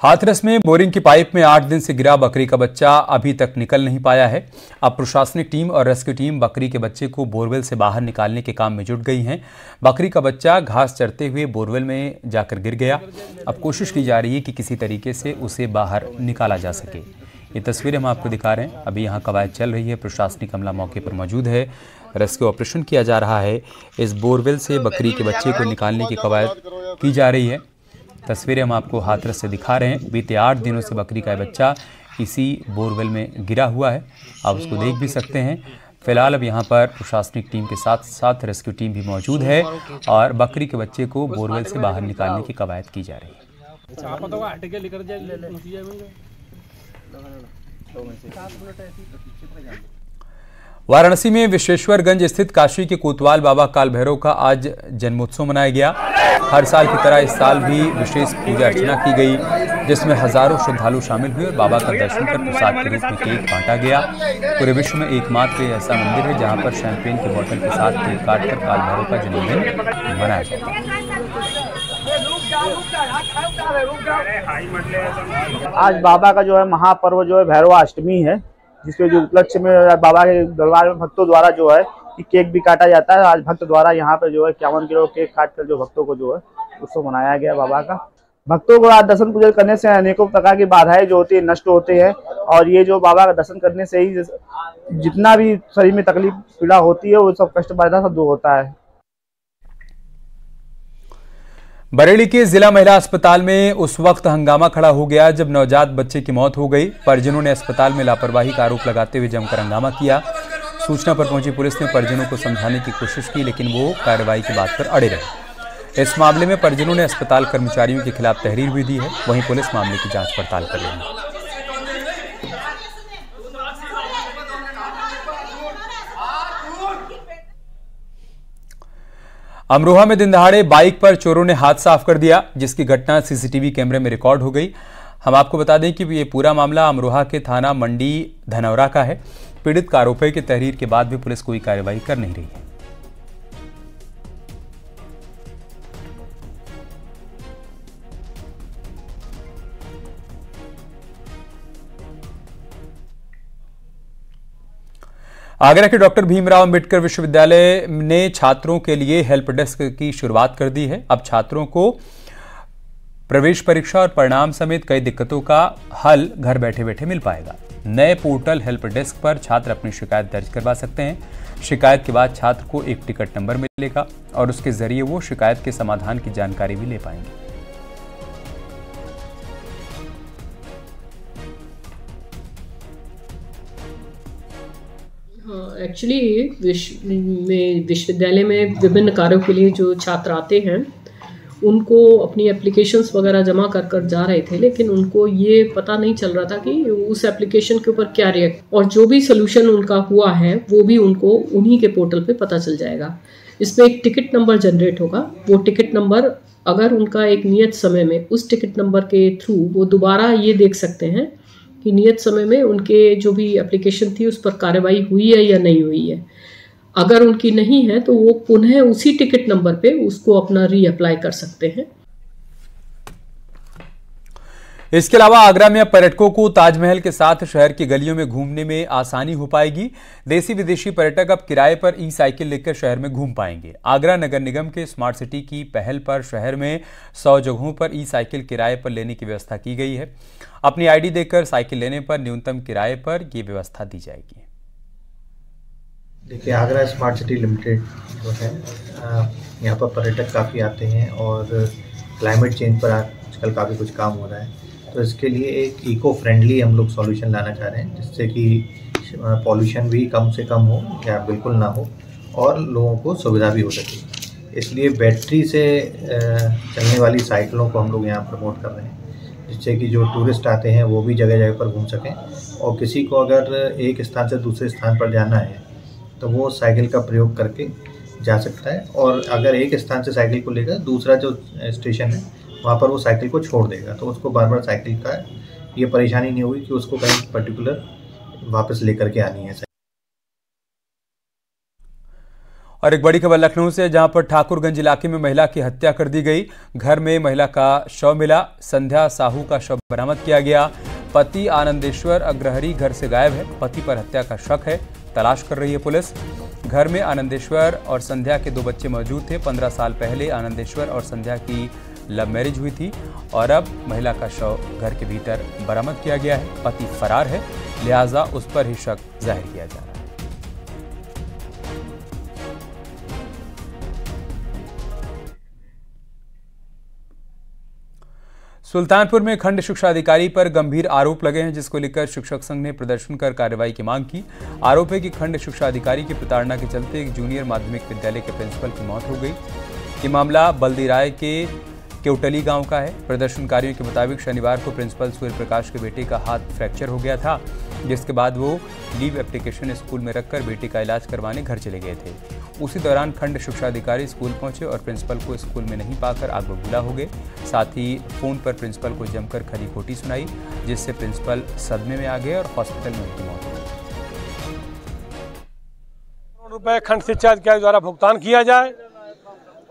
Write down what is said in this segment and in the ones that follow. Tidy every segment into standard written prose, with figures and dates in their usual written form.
हाथरस में बोरिंग की पाइप में 8 दिन से गिरा बकरी का बच्चा अभी तक निकल नहीं पाया है। अब प्रशासनिक टीम और रेस्क्यू टीम बकरी के बच्चे को बोरवेल से बाहर निकालने के काम में जुट गई हैं। बकरी का बच्चा घास चरते हुए बोरवेल में जाकर गिर गया। अब कोशिश की जा रही है कि किसी तरीके से उसे बाहर निकाला जा सके। ये तस्वीरें हम आपको दिखा रहे हैं। अभी यहाँ कवायद चल रही है, प्रशासनिक अमला मौके पर मौजूद है, रेस्क्यू ऑपरेशन किया जा रहा है। इस बोरवेल से बकरी के बच्चे को निकालने की कवायद की जा रही है। तस्वीरें हम आपको हाथरस से दिखा रहे हैं। बीते 8 दिनों से बकरी का बच्चा इसी बोरवेल में गिरा हुआ है। आप उसको देख भी सकते हैं। फिलहाल अब यहाँ पर प्रशासनिक टीम के साथ साथ रेस्क्यू टीम भी मौजूद है और बकरी के बच्चे को बोरवेल से बाहर निकालने की कवायद की जा रही है। वाराणसी में विश्वेश्वरगंज स्थित काशी के कोतवाल बाबा काल भैरव का आज जन्मोत्सव मनाया गया। हर साल की तरह इस साल भी विशेष पूजा अर्चना की गई, जिसमें हजारों श्रद्धालु शामिल हुए और बाबा का दर्शन कर प्रसाद के रूप में केक बांटा गया। पूरे विश्व में एकमात्र ऐसा मंदिर है जहां पर शैंपेन की बोतल के साथ केक काटकर काल भैरव का जन्मदिन मनाया जाता है। आज बाबा का जो है महापर्व जो है भैरवाष्टमी है, जिसके जो उपलक्ष्य में बाबा के दरबार में भक्तों द्वारा जो है कि केक भी काटा जाता है। आज भक्त द्वारा यहाँ पे जो है 51 किलो केक काटकर जो भक्तों को जो है उसको मनाया गया बाबा का। भक्तों को आज दर्शन पूजन करने से अनेकों प्रकार की बाधाएं जो होती है नष्ट होते हैं और ये जो बाबा का दर्शन करने से ही जितना भी शरीर में तकलीफ पीड़ा होती है वो सब कष्ट बाधा सब दूर होता है। बरेली के जिला महिला अस्पताल में उस वक्त हंगामा खड़ा हो गया जब नवजात बच्चे की मौत हो गई। परिजनों ने अस्पताल में लापरवाही का आरोप लगाते हुए जमकर हंगामा किया। सूचना पर पहुंची पुलिस ने परिजनों को समझाने की कोशिश की, लेकिन वो कार्रवाई की बात पर अड़े रहे। इस मामले में परिजनों ने अस्पताल कर्मचारियों के खिलाफ तहरीर भी दी है। वहीं पुलिस मामले की जांच पड़ताल कर रही है। अमरोहा में दिन दहाड़े बाइक पर चोरों ने हाथ साफ कर दिया, जिसकी घटना सीसीटीवी कैमरे में रिकॉर्ड हो गई। हम आपको बता दें कि ये पूरा मामला अमरोहा के थाना मंडी धनौरा का है। पीड़ित का आरोप है कि तहरीर के बाद भी पुलिस कोई कार्रवाई कर नहीं रही है। आगरा के डॉक्टर भीमराव अंबेडकर विश्वविद्यालय ने छात्रों के लिए हेल्प डेस्क की शुरुआत कर दी है। अब छात्रों को प्रवेश परीक्षा और परिणाम समेत कई दिक्कतों का हल घर बैठे बैठे मिल पाएगा। नए पोर्टल हेल्प डेस्क पर छात्र अपनी शिकायत दर्ज करवा सकते हैं। शिकायत के बाद छात्र को एक टिकट नंबर मिलेगा और उसके जरिए वो शिकायत के समाधान की जानकारी भी ले पाएंगे। एक्चुअली विश्वविद्यालय में विभिन्न कार्यों के लिए जो छात्र आते हैं उनको अपनी एप्लीकेशंस वगैरह जमा कर कर जा रहे थे, लेकिन उनको ये पता नहीं चल रहा था कि उस एप्लीकेशन के ऊपर क्या रिएक्ट और जो भी सोल्यूशन उनका हुआ है वो भी उनको उन्हीं के पोर्टल पे पता चल जाएगा। इसमें एक टिकट नंबर जनरेट होगा। वो टिकट नंबर अगर उनका एक नियत समय में उस टिकट नंबर के थ्रू वो दोबारा ये देख सकते हैं कि नियत समय में उनके जो भी एप्लीकेशन थी उस पर कार्रवाई हुई है या नहीं हुई है। अगर उनकी नहीं है तो वो पुनः उसी टिकट नंबर पे उसको अपना रीअप्लाई कर सकते हैं। इसके अलावा आगरा में अब पर्यटकों को ताजमहल के साथ शहर की गलियों में घूमने में आसानी हो पाएगी। देसी विदेशी पर्यटक अब किराए पर ई साइकिल लेकर शहर में घूम पाएंगे। आगरा नगर निगम के स्मार्ट सिटी की पहल पर शहर में 100 जगहों पर ई साइकिल किराए पर लेने की व्यवस्था की गई है। अपनी आईडी देकर साइकिल लेने पर न्यूनतम किराए पर यह व्यवस्था दी जाएगी। देखिए, आगरा स्मार्ट सिटी लिमिटेड जो है यहाँ पर पर्यटक काफ़ी आते हैं और क्लाइमेट चेंज पर आजकल काफ़ी कुछ काम हो रहा है। तो इसके लिए एक इको फ्रेंडली हम लोग सॉल्यूशन लाना चाह रहे हैं, जिससे कि पॉल्यूशन भी कम से कम हो या बिल्कुल ना हो और लोगों को सुविधा भी हो सके। इसलिए बैटरी से चलने वाली साइकिलों को हम लोग यहाँ प्रमोट कर रहे हैं, जिससे कि जो टूरिस्ट आते हैं वो भी जगह जगह पर घूम सकें और किसी को अगर एक स्थान से दूसरे स्थान पर जाना है तो वो साइकिल का प्रयोग करके जा सकता है। और अगर एक स्थान से साइकिल को लेकर दूसरा जो स्टेशन है वहाँ पर वो साइकिल को छोड़ देगा, तो उसको बार बार साइकिल का ये परेशानी नहीं होगी कि उसको कहीं पर्टिकुलर वापस लेकर के आनी है। और एक बड़ी खबर लखनऊ से, जहां पर ठाकुरगंज इलाके में महिला की हत्या कर दी गई। घर में महिला का शव मिला। संध्या साहू का शव बरामद किया गया। पति आनंदेश्वर अग्रहरी घर से गायब है। पति पर हत्या का शक है, तलाश कर रही है पुलिस। घर में आनंदेश्वर और संध्या के 2 बच्चे मौजूद थे। 15 साल पहले आनंदेश्वर और संध्या की लव मैरिज हुई थी और अब महिला का शव घर के भीतर बरामद किया गया है। पति फरार है, लिहाजा उस पर ही शक जाहिर किया जा रहा है। सुल्तानपुर में खंड शिक्षा अधिकारी पर गंभीर आरोप लगे हैं, जिसको लेकर शिक्षक संघ ने प्रदर्शन कर कार्रवाई की मांग की। आरोप है कि खंड शिक्षा अधिकारी की प्रताड़ना के चलते एक जूनियर माध्यमिक विद्यालय के प्रिंसिपल की मौत हो गई। ये मामला बल्दी राय के केवटली गांव का है। प्रदर्शनकारियों के मुताबिक शनिवार को प्रिंसिपल सूर्य प्रकाश के बेटे का हाथ फ्रैक्चर हो गया था, जिसके बाद वो लीव एप्लीकेशन स्कूल में रखकर बेटे का इलाज करवाने घर चले गए थे। उसी दौरान खंड शिक्षा अधिकारी स्कूल पहुंचे और प्रिंसिपल को स्कूल में नहीं पाकर आग बबूला हो गए। साथ ही फोन पर प्रिंसिपल को जमकर खरी खोटी सुनाई, जिससे प्रिंसिपल सदमे में आ गए और हॉस्पिटल में उनकी मौत हो गई। रुपए खंड शिक्षा अधिकारी द्वारा भुगतान किया जाए,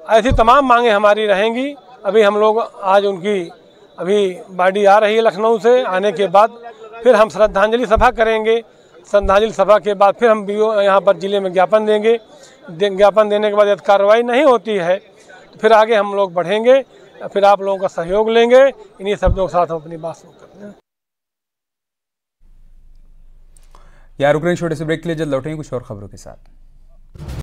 ऐसी तमाम मांगे हमारी रहेंगी। अभी हम लोग आज उनकी बॉडी आ रही है लखनऊ से। आने के बाद फिर हम श्रद्धांजलि सभा करेंगे। श्रद्धांजलि सभा के बाद फिर हम यहाँ पर जिले में ज्ञापन देंगे। ज्ञापन देने के बाद यदि कार्रवाई नहीं होती है तो फिर आगे हम लोग बढ़ेंगे, फिर आप लोगों का सहयोग लेंगे। इन्हीं शब्दों के साथ हम अपनी बात शुरू करते हैं। यहाँ रुक रहे हैं छोटे से ब्रेक के लिए, जल्द लौटेंगे कुछ और खबरों के साथ।